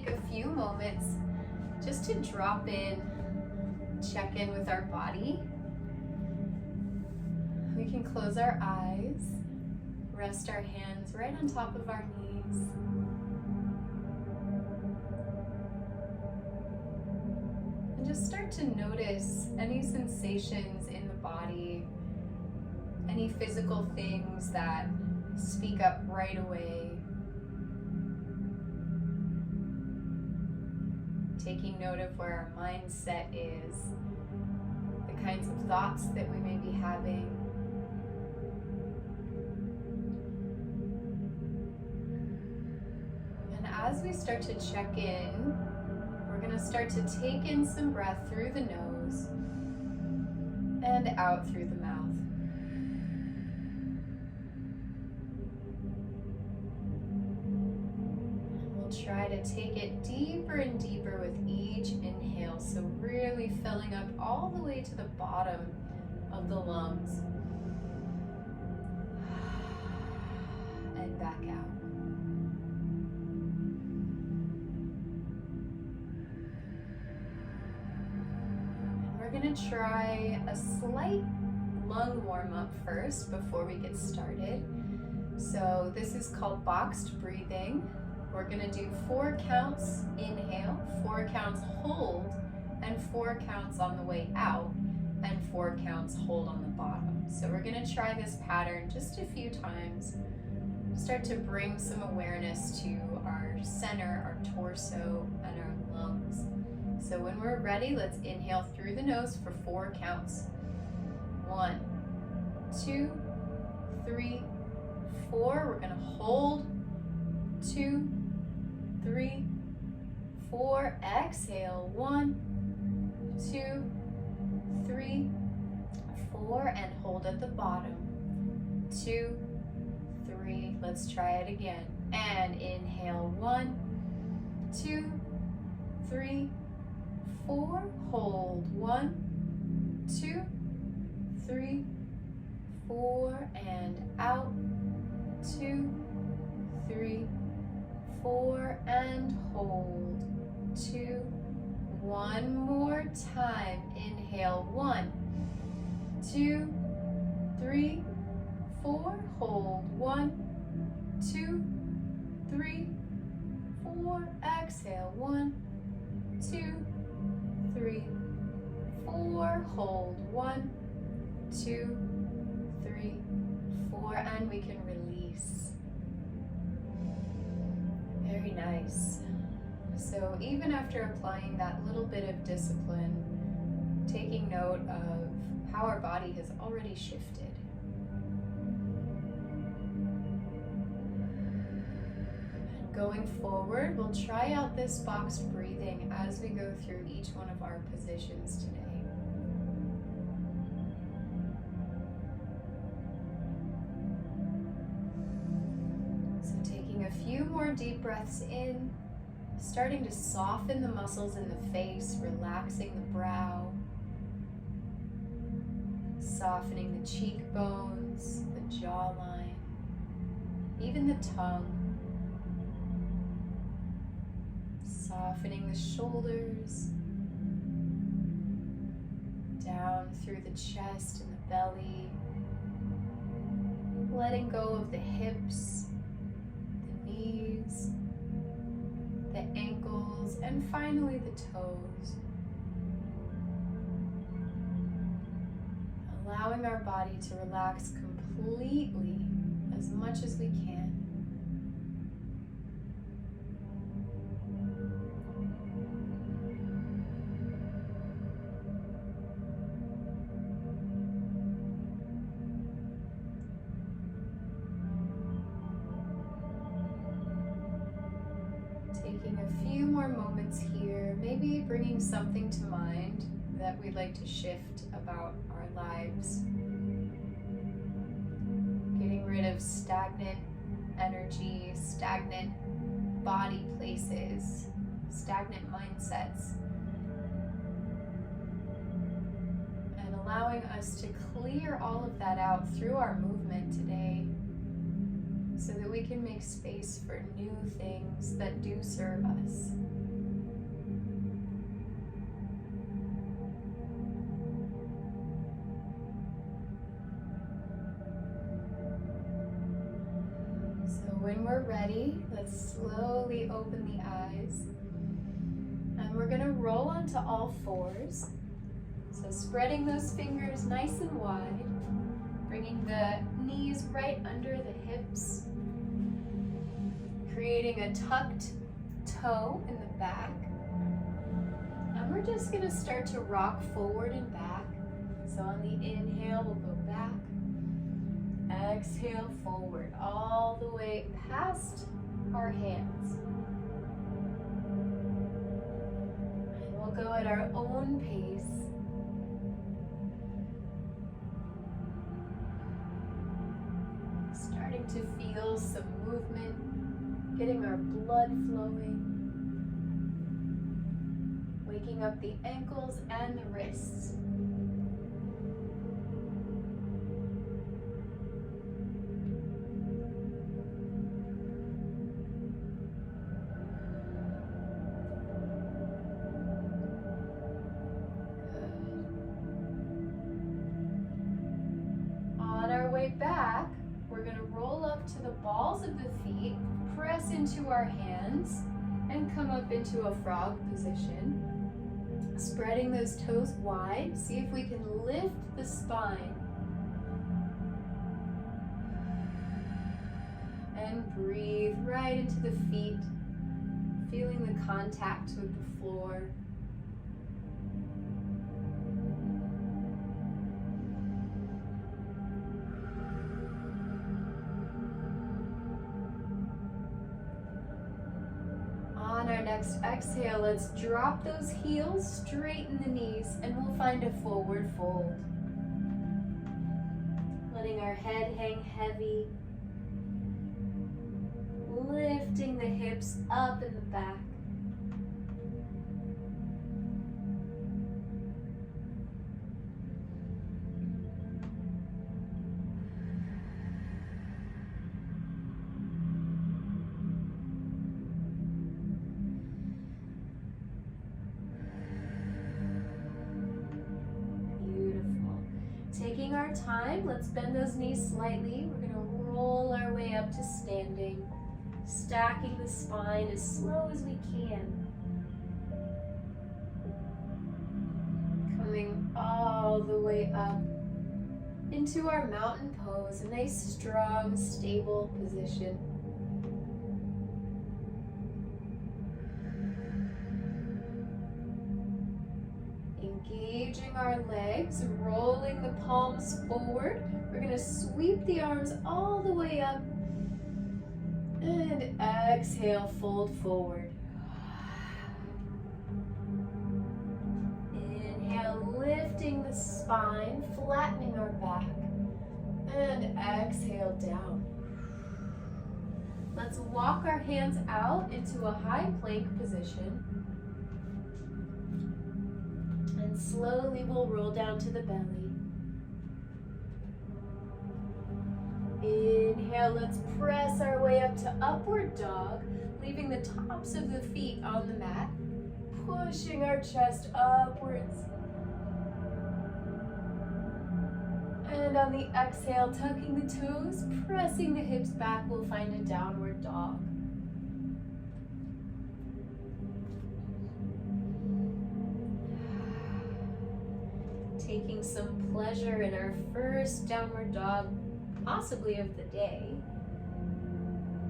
take a few moments just to drop in, check in with our body. We can close our eyes, rest our hands right on top of our knees. And just start to notice any sensations in the body, any physical things that speak up right away. Taking note of where our mindset is, the kinds of thoughts that we may be having. And as we start to check in, we're going to start to take in some breath through the nose and out through the mouth. Try to take it deeper and deeper with each inhale, so really filling up all the way to the bottom of the lungs. And back out. And we're going to try a slight lung warm-up first before we get started. So this is called boxed breathing. We're going to do 4 counts inhale, 4 counts hold, and 4 counts on the way out, and 4 counts hold on the bottom. So we're going to try this pattern just a few times. Start to bring some awareness to our center, our torso, and our lungs. So when we're ready, let's inhale through the nose for 4 counts. 1, 2, 3, 4. We're going to hold. 2, 3, 4. Exhale. 1, 2, 3, 4, and hold at the bottom. 2, 3. Let's try it again. And inhale. 1, 2, 3, 4. Hold. 1, 2, 3, 4, and out. 2, 3, 4, and hold. 2. One more time. Inhale. 1, 2, 3, 4. Hold. 1, 2, 3, 4. Exhale. 1, 2, 3, 4. Hold. 1, 2, 3, 4, and we can release. Very nice. So even after applying that little bit of discipline, taking note of how our body has already shifted. And going forward, we'll try out this boxed breathing as we go through each one of our positions today. A few more deep breaths in, starting to soften the muscles in the face, relaxing the brow, softening the cheekbones, the jawline, even the tongue, softening the shoulders, down through the chest and the belly, letting go of the hips, knees, the ankles, and finally the toes. Allowing our body to relax completely as much as we can. Taking a few more moments here, maybe bringing something to mind that we'd like to shift about our lives. Getting rid of stagnant energy, stagnant body places, stagnant mindsets. And allowing us to clear all of that out through our movement today, so that we can make space for new things that do serve us. when we're ready, let's slowly open the eyes. And we're gonna roll onto all fours. So spreading those fingers nice and wide, bringing the knees right under the hips, creating a tucked toe in the back. And we're just gonna start to rock forward and back. So on the inhale, we'll go back. Exhale forward, all the way past our hands. And we'll go at our own pace. Starting to feel some movement, getting our blood flowing, waking up the ankles and the wrists. Back, we're going to roll up to the balls of the feet, press into our hands, and come up into a frog position. Spreading those toes wide, see if we can lift the spine. And breathe right into the feet, feeling the contact with the floor. On our next exhale, let's drop those heels, straighten the knees, and we'll find a forward fold. Letting our head hang heavy, lifting the hips up in the back. Taking our time, let's bend those knees slightly. We're going to roll our way up to standing, stacking the spine as slow as we can. Coming all the way up into our mountain pose, a nice, strong, stable position. Engaging our legs, rolling the palms forward. We're going to sweep the arms all the way up and exhale, fold forward. Inhale, lifting the spine, flattening our back, and exhale down. Let's walk our hands out into a high plank position. And slowly we'll roll down to the belly. Inhale, let's press our way up to upward dog, leaving the tops of the feet on the mat, pushing our chest upwards. And on the exhale, tucking the toes, pressing the hips back, we'll find a downward dog. Taking some pleasure in our first downward dog, possibly of the day.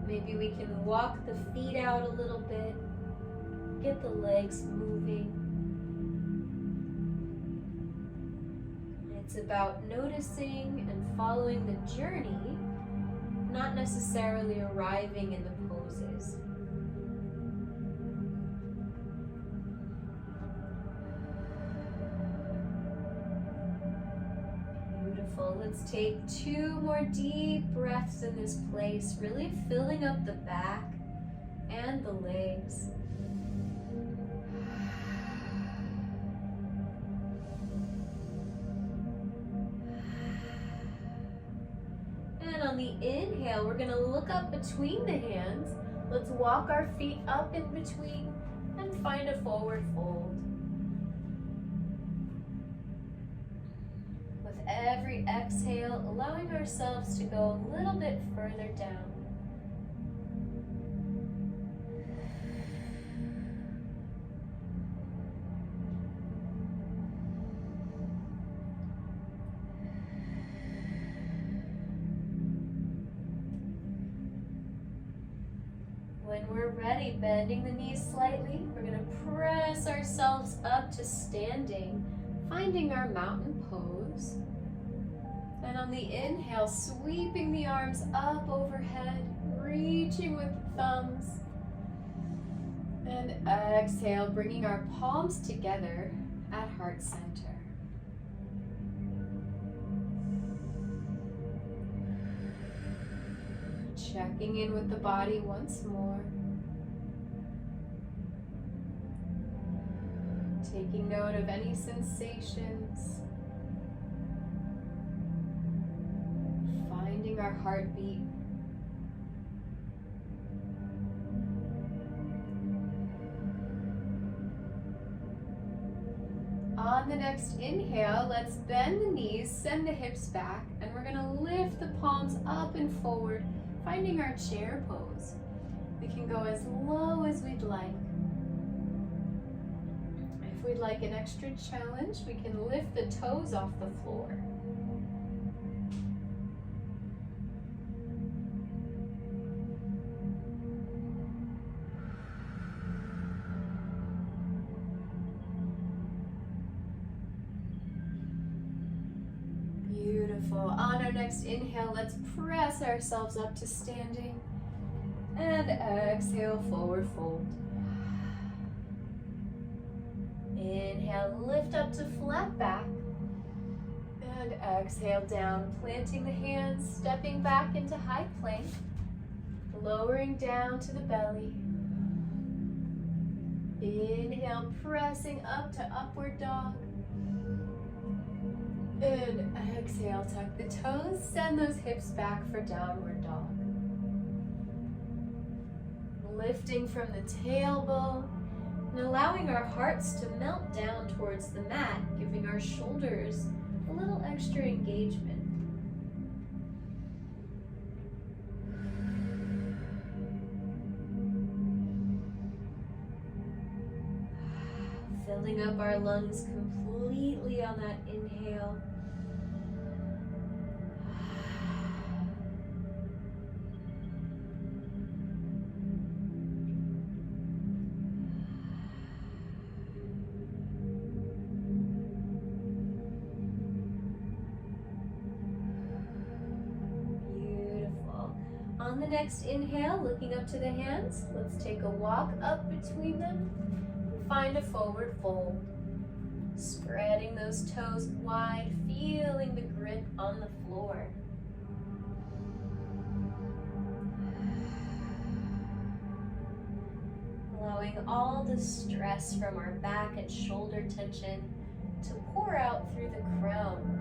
Maybe we can walk the feet out a little bit, get the legs moving. It's about noticing and following the journey, not necessarily arriving in the poses. Let's take 2 more deep breaths in this place, really filling up the back and the legs. And on the inhale, we're going to look up between the hands. Let's walk our feet up in between and find a forward fold. Every exhale, allowing ourselves to go a little bit further down. When we're ready, bending the knees slightly, we're going to press ourselves up to standing, finding our mountain pose. And on the inhale, sweeping the arms up overhead, reaching with the thumbs. And exhale, bringing our palms together at heart center. Checking in with the body once more. Taking note of any sensations. Finding our heartbeat. On the next inhale, let's bend the knees, send the hips back, and we're going to lift the palms up and forward, finding our chair pose. We can go as low as we'd like. If we'd like an extra challenge, we can lift the toes off the floor. Beautiful. On our next inhale, let's press ourselves up to standing. And exhale, forward fold. Inhale, lift up to flat back. And exhale down, planting the hands, stepping back into high plank. Lowering down to the belly. Inhale, pressing up to upward dog. And exhale, tuck the toes, send those hips back for downward dog. Lifting from the tailbone and allowing our hearts to melt down towards the mat, giving our shoulders a little extra engagement. Filling up our lungs completely on that inhale. Beautiful. On the next inhale, looking up to the hands, let's take a walk up between them. Find a forward fold. Spreading those toes wide, feeling the grip on the floor. Allowing all the stress from our back and shoulder tension to pour out through the crown.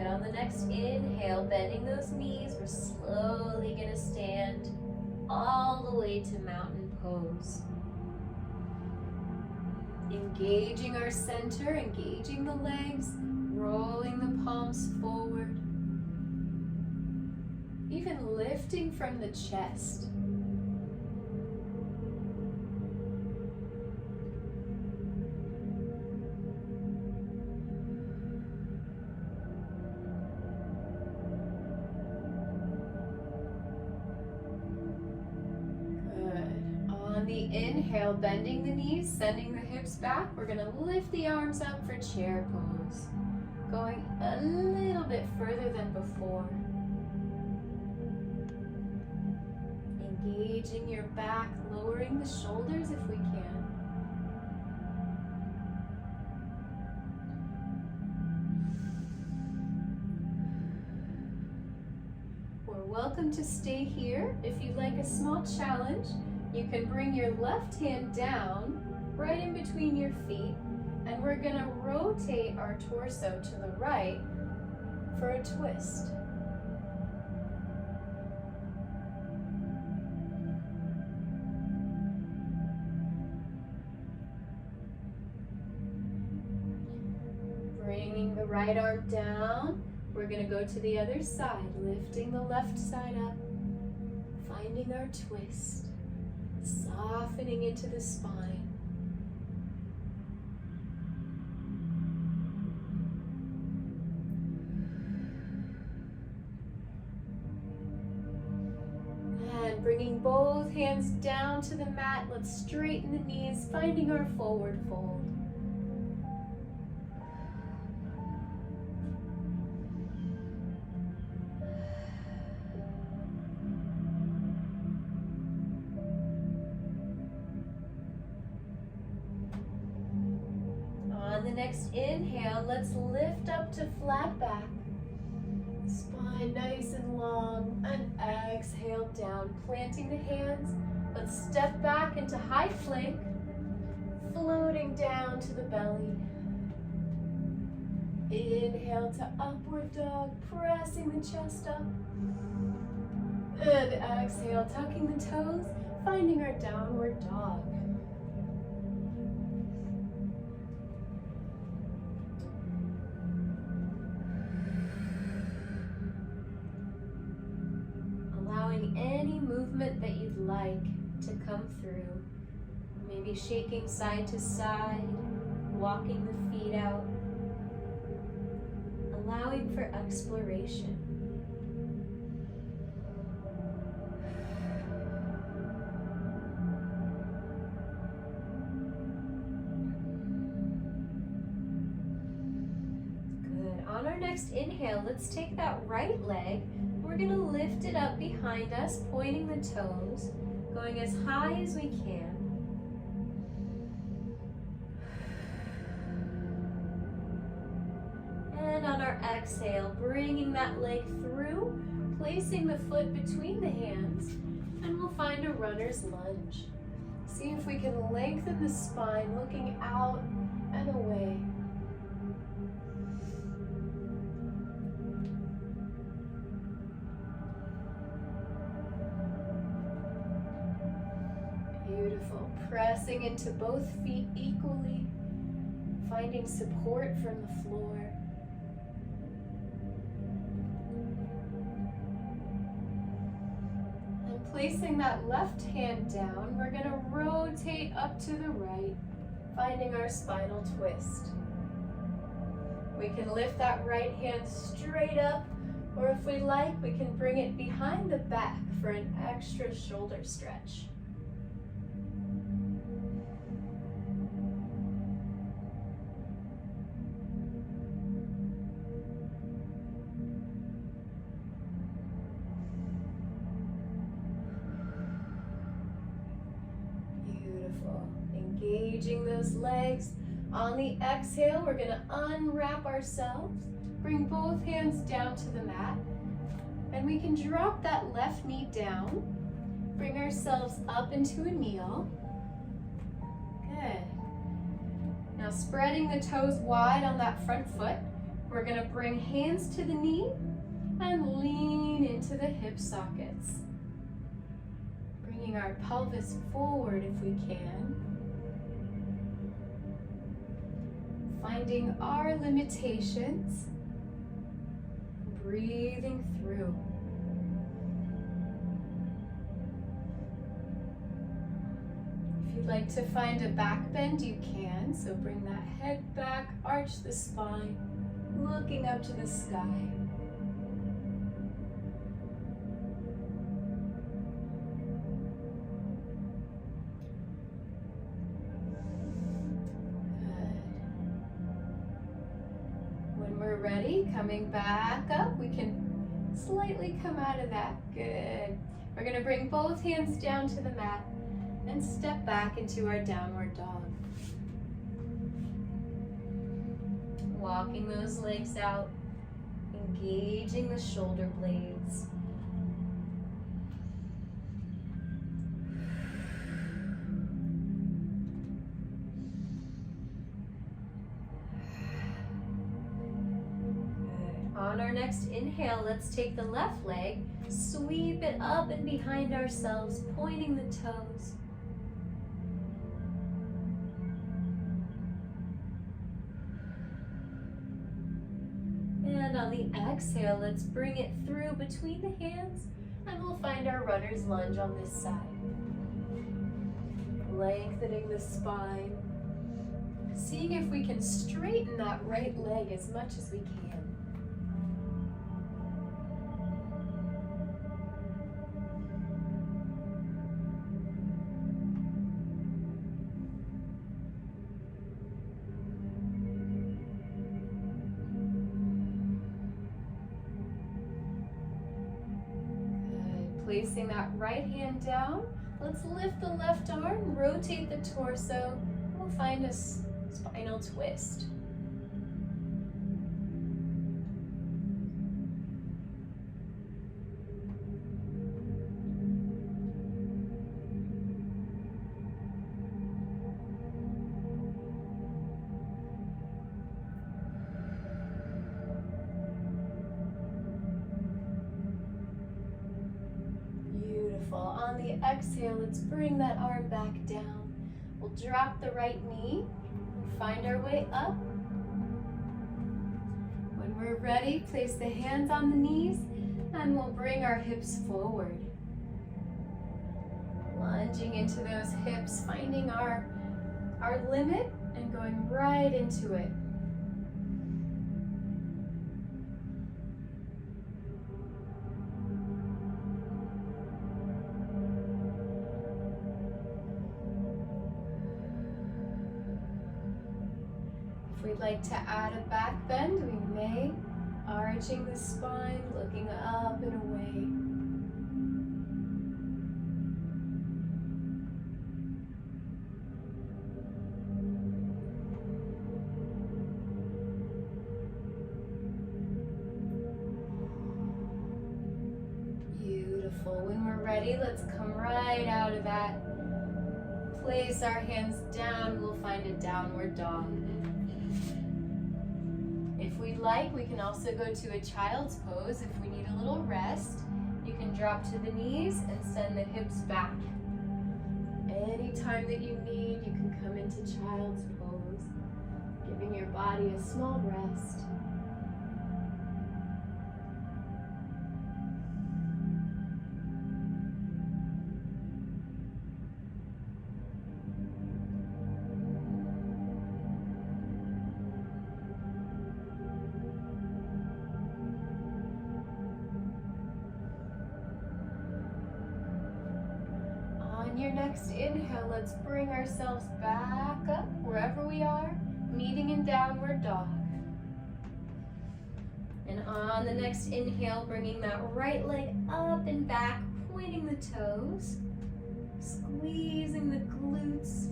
On the next inhale, bending those knees, we're slowly going to stand all the way to mountain pose. Engaging our center, engaging the legs, rolling the palms forward. Even lifting from the chest. Inhale, bending the knees, sending the hips back. We're going to lift the arms up for chair pose. Going a little bit further than before. Engaging your back, lowering the shoulders if we can. We're welcome to stay here. If you'd like a small challenge, you can bring your left hand down, right in between your feet, and we're going to rotate our torso to the right for a twist. Bringing the right arm down, we're going to go to the other side, lifting the left side up, finding our twist. Softening into the spine. bringing both hands down to the mat, let's straighten the knees, finding our forward fold. On the next inhale, let's lift up to flat back. Spine nice and long, and exhale down, planting the hands. Let's step back into high plank, floating down to the belly. Inhale to upward dog, pressing the chest up. And exhale, tucking the toes, finding our downward dog. Any movement that you'd like to come through. Maybe shaking side to side, walking the feet out, allowing for exploration. Good. On our next inhale, let's take that right leg. We're going to lift it up behind us, pointing the toes, going as high as we can. And on our exhale, bringing that leg through, placing the foot between the hands, and we'll find a runner's lunge. See if we can lengthen the spine, looking out and away. Beautiful. Pressing into both feet equally, finding support from the floor. And placing that left hand down, we're going to rotate up to the right, finding our spinal twist. We can lift that right hand straight up, or if we like, we can bring it behind the back for an extra shoulder stretch. Engaging those legs. On the exhale, we're going to unwrap ourselves, bring both hands down to the mat, and we can drop that left knee down, bring ourselves up into a kneel. Good. Now spreading the toes wide on that front foot, we're going to bring hands to the knee and lean into the hip sockets. Bringing our pelvis forward if we can. Finding our limitations, breathing through. If you'd like to find a back bend, you can. So bring that head back, arch the spine, looking up to the sky. Ready, coming back up, we can slightly come out of that. Good. We're going to bring both hands down to the mat and step back into our downward dog. Walking those legs out, engaging the shoulder blades. On our next inhale, let's take the left leg, sweep it up and behind ourselves, pointing the toes. And on the exhale, let's bring it through between the hands, and we'll find our runner's lunge on this side. Lengthening the spine, seeing if we can straighten that right leg as much as we can. placing that right hand down, let's lift the left arm, rotate the torso. We'll find a spinal twist. On the exhale, let's bring that arm back down. We'll drop the right knee and find our way up. When we're ready, place the hands on the knees and we'll bring our hips forward. Lunging into those hips, finding our limit and going right into it. If we'd like to add a back bend, we may, arching the spine, looking up and away. Beautiful. When we're ready, let's come right out of that. Place our hands down, we'll find a downward dog. If we'd like, we can also go to a child's pose. If we need a little rest, you can drop to the knees and send the hips back. Anytime that you need, you can come into child's pose, giving your body a small rest. On your next inhale, let's bring ourselves back up wherever we are, meeting in downward dog. And on the next inhale, bringing that right leg up and back, pointing the toes, squeezing the glutes.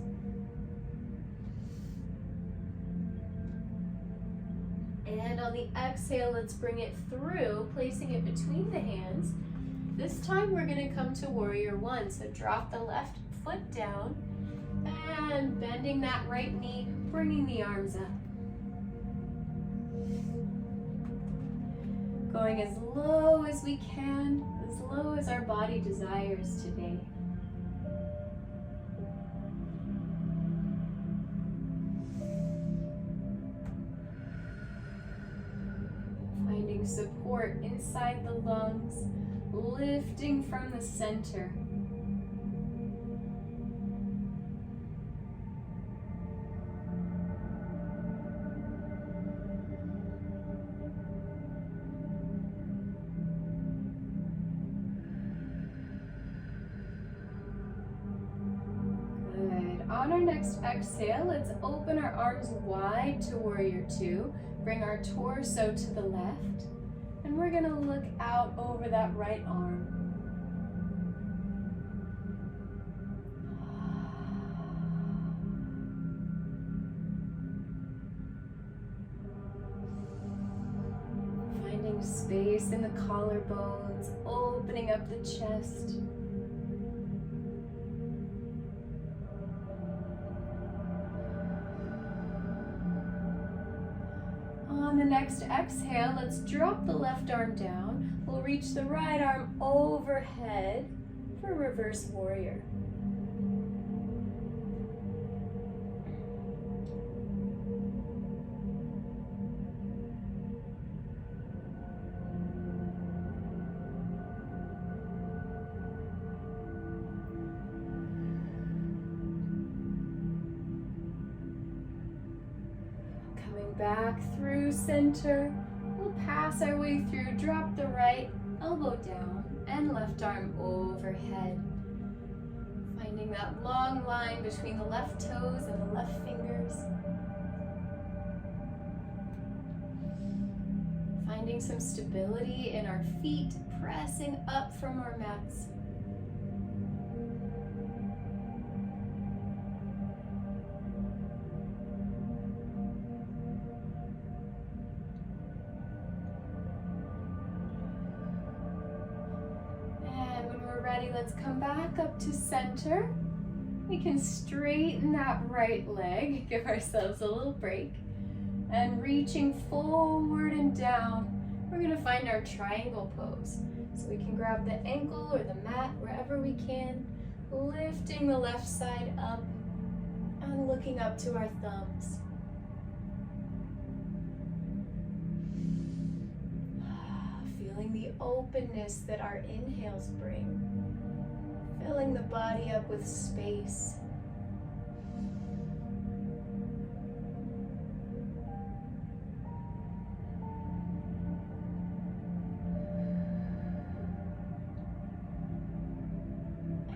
And on the exhale, let's bring it through, placing it between the hands. This time we're going to come to warrior one. So drop the left foot down and bending that right knee, bringing the arms up. Going as low as we can, as low as our body desires today. Finding support inside the lungs. Lifting from the center. Good. On our next exhale, let's open our arms wide to warrior two. Bring our torso to the left. And we're going to look out over that right arm. Finding space in the collarbones, opening up the chest. On the next exhale, let's drop the left arm down. We'll reach the right arm overhead for reverse warrior. Back through center, we'll pass our way through, drop the right elbow down and left arm overhead. Finding that long line between the left toes and the left fingers. Finding some stability in our feet, pressing up from our mats. And when we're ready, let's come back up to center. We can straighten that right leg, give ourselves a little break. And reaching forward and down, we're gonna find our triangle pose. So we can grab the ankle or the mat, wherever we can, lifting the left side up and looking up to our thumbs. Feeling the openness that our inhales bring. Filling the body up with space.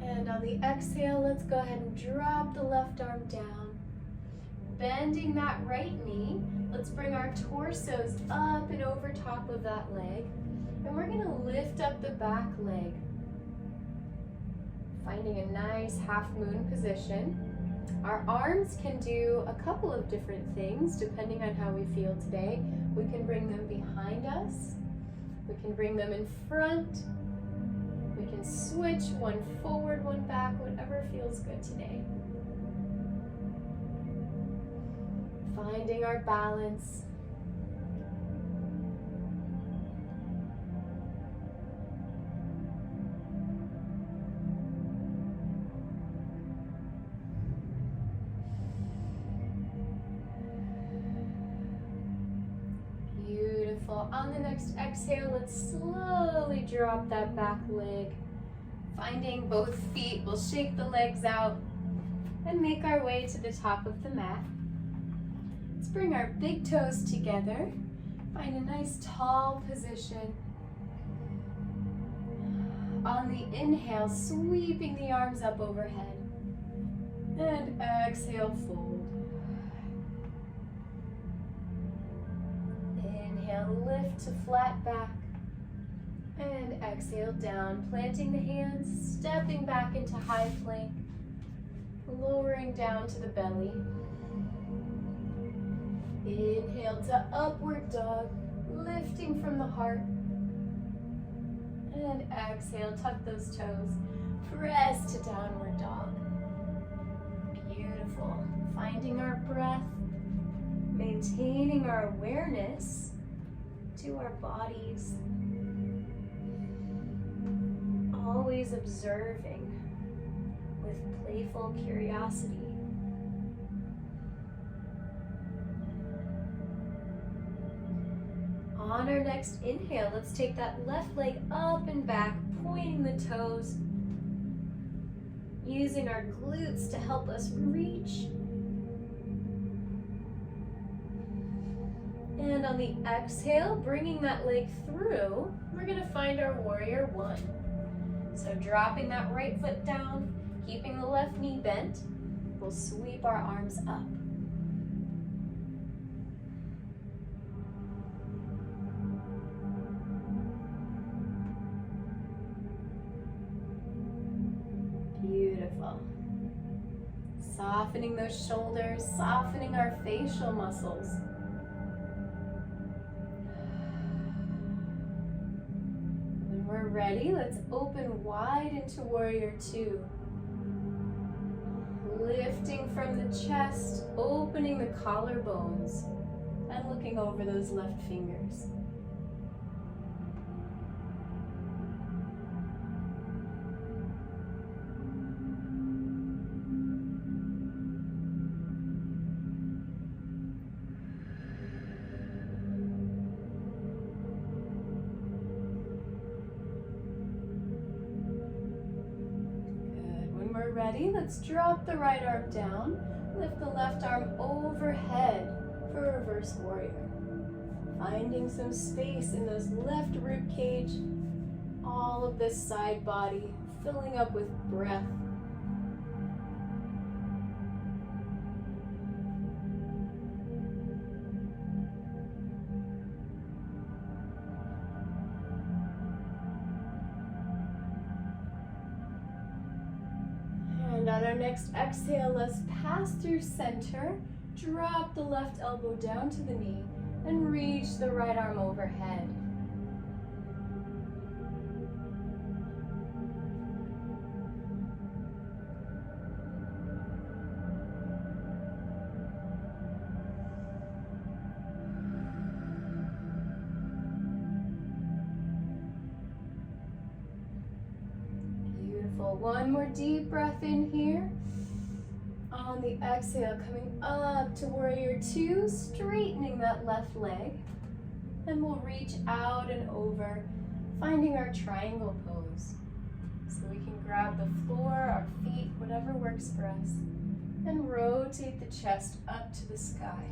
And on the exhale, let's go ahead and drop the left arm down. Bending that right knee, let's bring our torsos up and over top of that leg. And we're gonna lift up the back leg. Finding a nice half moon position. Our arms can do a couple of different things depending on how we feel today. We can bring them behind us. We can bring them in front. We can switch one forward, one back, whatever feels good today. Finding our balance. Beautiful. On the next exhale, let's slowly drop that back leg. Finding both feet, we'll shake the legs out and make our way to the top of the mat. Let's bring our big toes together. Find a nice tall position. On the inhale, sweeping the arms up overhead. And exhale, fold. Inhale, lift to flat back. And exhale down, planting the hands, stepping back into high plank. Lowering down to the belly. Inhale to upward dog, lifting from the heart. And exhale, tuck those toes. Press to downward dog. Beautiful. Finding our breath, maintaining our awareness to our bodies. Always observing with playful curiosity. On our next inhale, let's take that left leg up and back, pointing the toes, using our glutes to help us reach. And on the exhale, bringing that leg through, we're gonna find our warrior one. So dropping that right foot down, keeping the left knee bent, we'll sweep our arms up. Beautiful. Softening those shoulders, softening our facial muscles. When we're ready, let's open wide into warrior two. Lifting from the chest, opening the collarbones, and looking over those left fingers. Ready? Let's drop the right arm down, lift the left arm overhead for reverse warrior. Finding some space in those left rib cage, all of this side body filling up with breath. our next exhale, let's pass through center. Drop the left elbow down to the knee and reach the right arm overhead. Beautiful. One more deep breath in here. On the exhale, coming up to warrior two, straightening that left leg. And we'll reach out and over, finding our triangle pose. So we can grab the floor, our feet, whatever works for us, and rotate the chest up to the sky.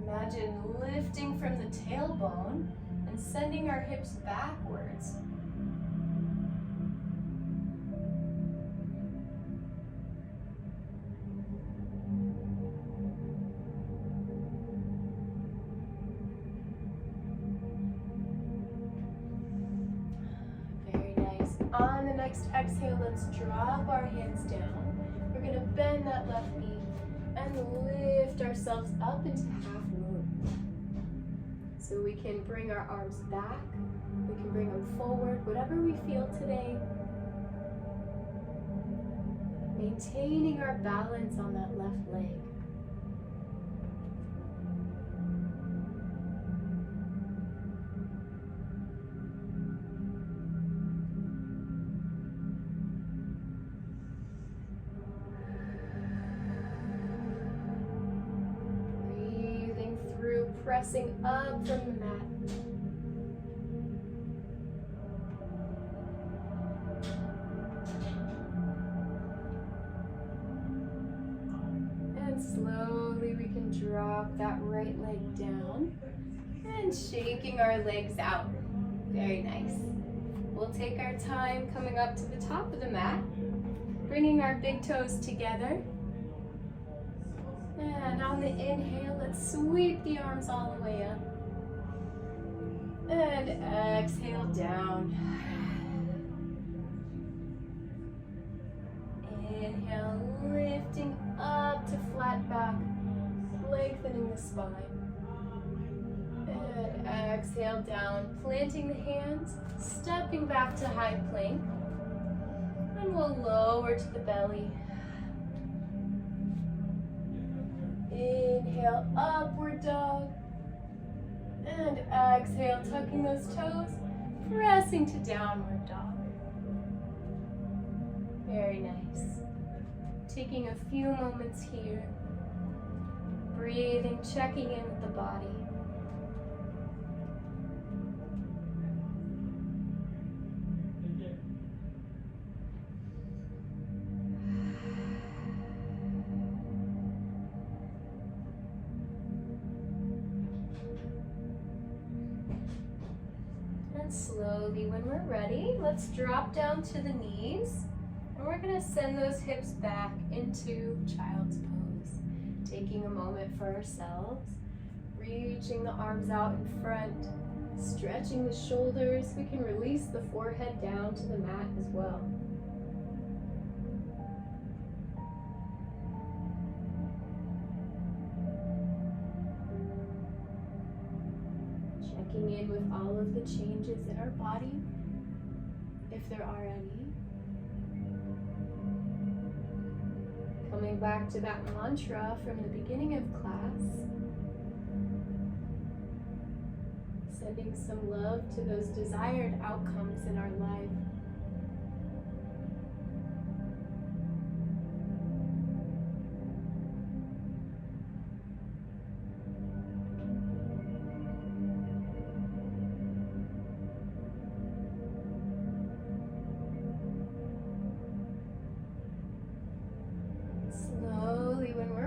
Imagine lifting from the tailbone and sending our hips backwards. Very nice. On the next exhale, let's drop our hands down. We're going to bend that left knee and lift ourselves up into half moon. So we can bring our arms back, we can bring them forward, whatever we feel today. Maintaining our balance on that left leg. Pressing up from the mat. And slowly we can drop that right leg down and shaking our legs out. Very nice. We'll take our time coming up to the top of the mat, bringing our big toes together. And on the inhale, let's sweep the arms all the way up. And exhale down. Inhale, lifting up to flat back, lengthening the spine. And exhale down, planting the hands, stepping back to high plank. And we'll lower to the belly. Inhale, upward dog. And exhale, tucking those toes, pressing to downward dog. Very nice. Taking a few moments here. Breathing, checking in with the body. Slowly, when we're ready, let's drop down to the knees, and we're going to send those hips back into child's pose. Taking a moment for ourselves, reaching the arms out in front, stretching the shoulders. We can release the forehead down to the mat as well. Checking in with all of the changes in our body, if there are any. Coming back to that mantra from the beginning of class. Sending some love to those desired outcomes in our life.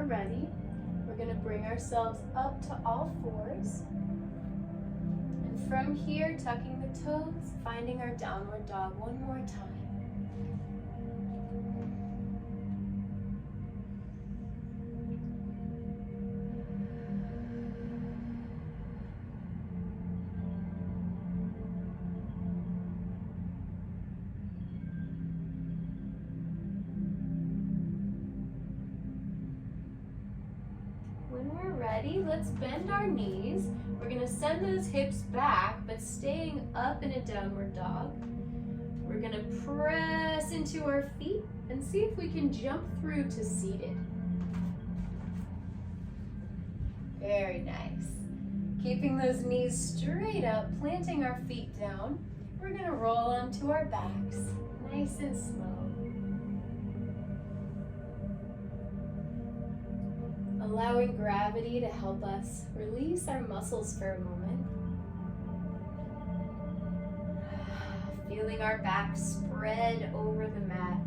Ready, we're going to bring ourselves up to all fours, and from here tucking the toes, finding our downward dog one more time. ready, let's bend our knees. We're gonna send those hips back, but staying up in a downward dog. We're gonna press into our feet and see if we can jump through to seated. Very nice. Keeping those knees straight up, planting our feet down. We're gonna roll onto our backs, nice and slow. Allowing gravity to help us release our muscles for a moment. Feeling our back spread over the mat,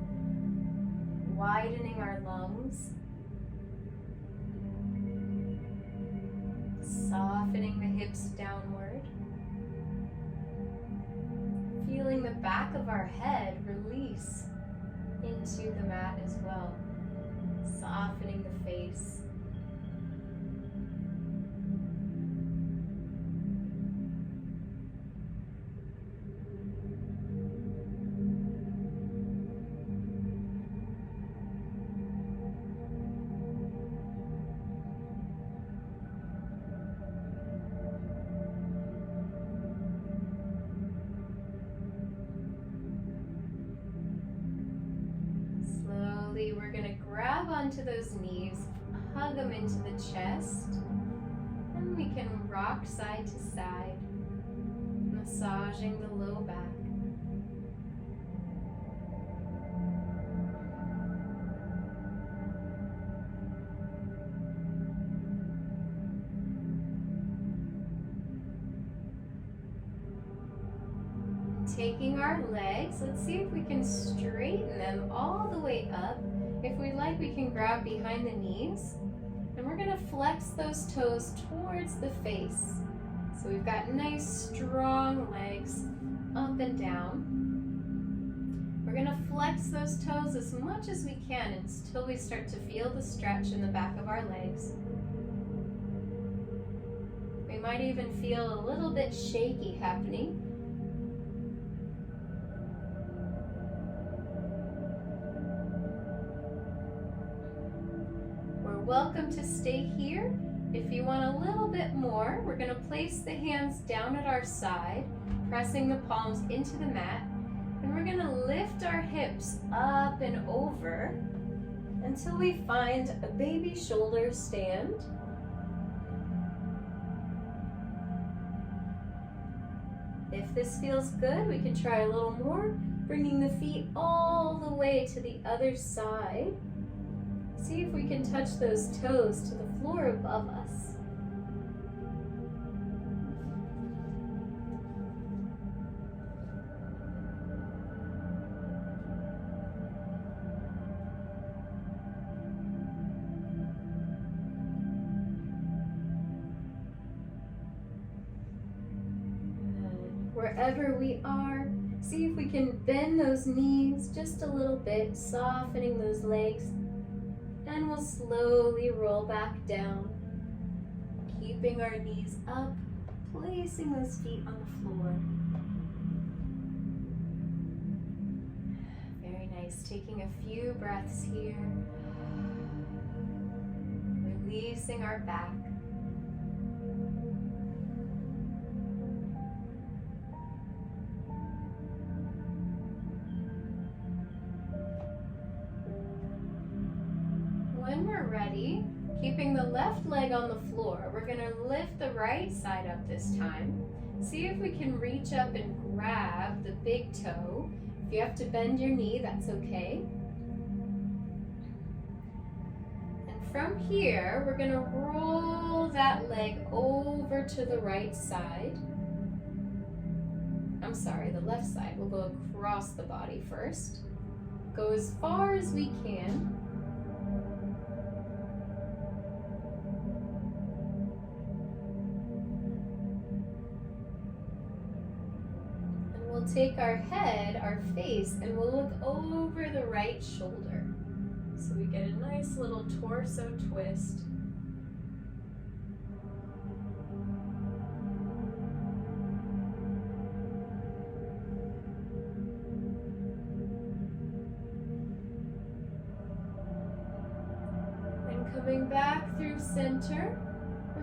widening our lungs. Softening the hips downward. Feeling the back of our head release into the mat as well. Softening the face. We're going to grab onto those knees, hug them into the chest, and we can rock side to side, massaging the low back. Taking our legs, let's see if we can straighten them all the way up. If we like, we can grab behind the knees, and we're gonna flex those toes towards the face. So we've got nice, strong legs up and down. We're gonna flex those toes as much as we can until we start to feel the stretch in the back of our legs. We might even feel a little bit shaky happening. Welcome to stay here. If you want a little bit more, we're going to place the hands down at our side, pressing the palms into the mat, and we're going to lift our hips up and over until we find a baby shoulder stand. If this feels good, we can try a little more, bringing the feet all the way to the other side. See if we can touch those toes to the floor above us. Wherever we are, see if we can bend those knees just a little bit, softening those legs. And we'll slowly roll back down, keeping our knees up, placing those feet on the floor. Very nice. Taking a few breaths here, releasing our back. When we're ready, keeping the left leg on the floor, we're going to lift the right side up this time. See if we can reach up and grab the big toe. If you have to bend your knee, that's okay. And from here, we're going to roll that leg over to the right side. I'm sorry, the left side. We'll go across the body first. Go as far as we can. We'll take our head, our face, and we'll look over the right shoulder. So we get a nice little torso twist. And coming back through center,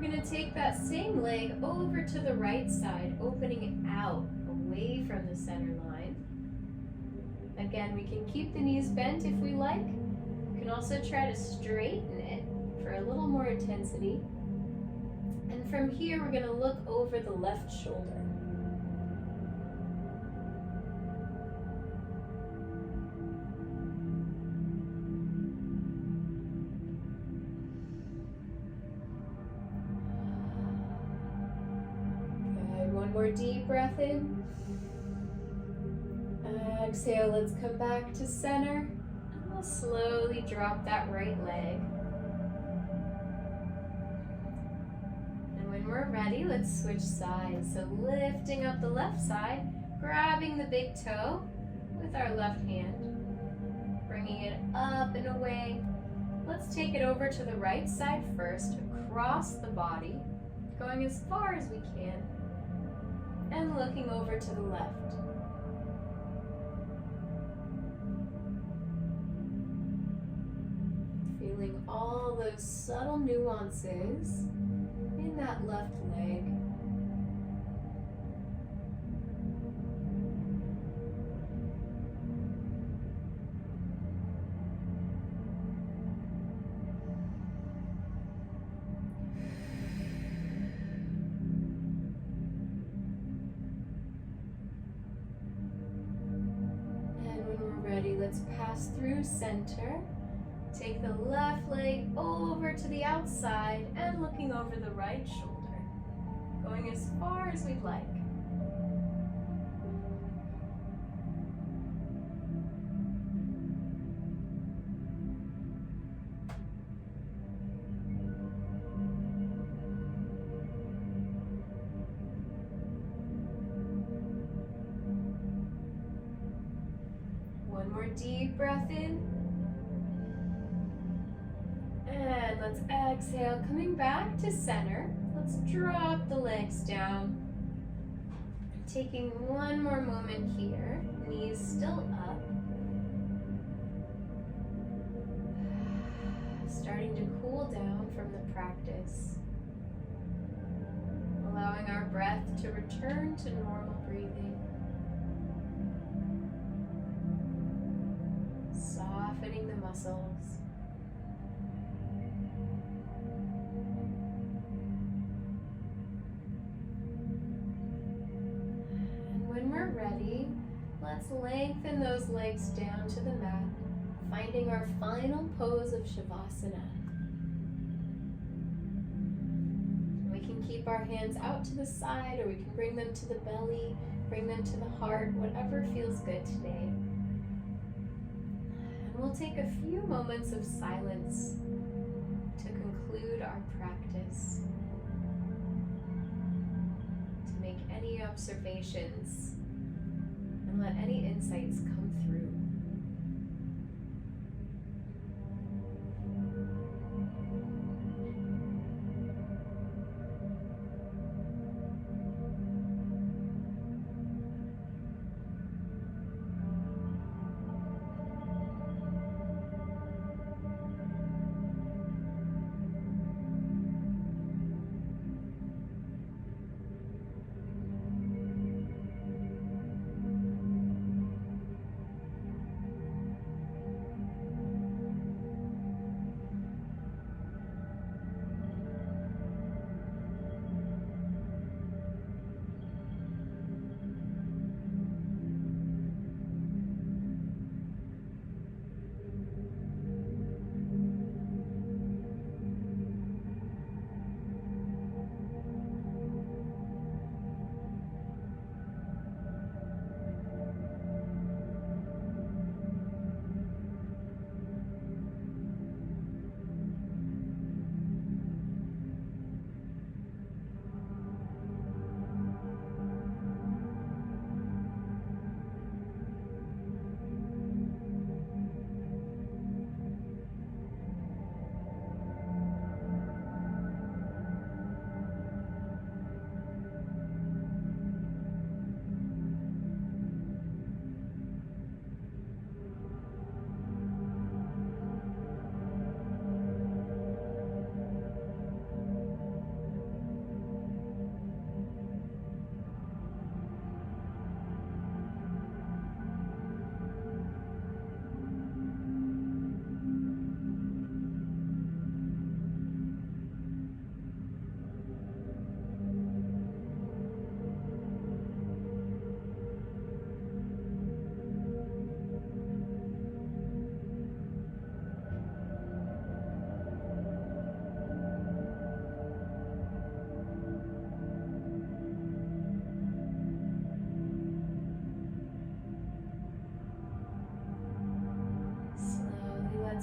going to take that same leg over to the right side, opening it out away from the center line. Again, we can keep the knees bent if we like. We can also try to straighten it for a little more intensity. And from here, we're going to look over the left shoulder. Good. One more deep breath in. Exhale, let's come back to center. And we'll slowly drop that right leg. When we're ready, let's switch sides. So lifting up the left side, grabbing the big toe with our left hand, bringing it up and away. Let's take it over to the right side first, across the body, going as far as we can, and looking over to the left. Feeling all those subtle nuances in that left leg. And when we're ready, let's pass through center. Take the left leg over to the outside and looking over the right shoulder, going as far as we'd like. One more deep breath in. And let's exhale, coming back to center. Let's drop the legs down. Taking one more moment here, knees still up. Starting to cool down from the practice. Allowing our breath to return to normal breathing. Softening the muscles. Ready, let's lengthen those legs down to the mat, finding our final pose of Shavasana. We can keep our hands out to the side, or we can bring them to the belly, bring them to the heart, whatever feels good today. And we'll take a few moments of silence to conclude our practice, to make any observations and let any insights come through.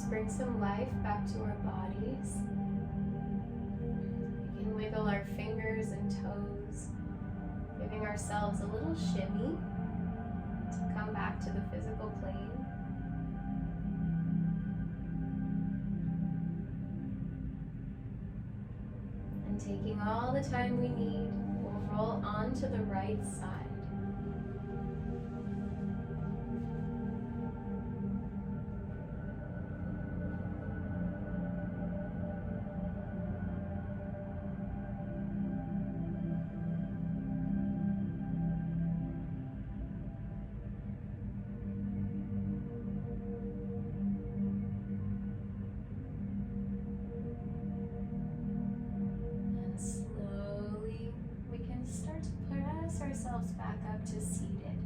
Let's bring some life back to our bodies. We can wiggle our fingers and toes, giving ourselves a little shimmy to come back to the physical plane. And taking all the time we need, we'll roll onto the right side. Ourselves back up to seated.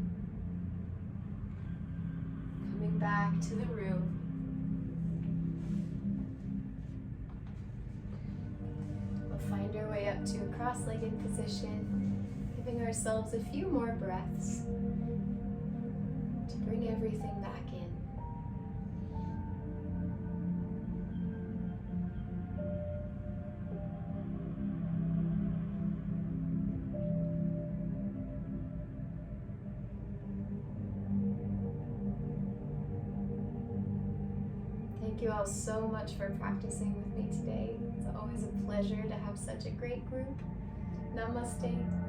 Coming back to the room. We'll find our way up to a cross-legged position, giving ourselves a few more breaths to bring everything back in. Thank you all so much for practicing with me today. It's always a pleasure to have such a great group. Namaste.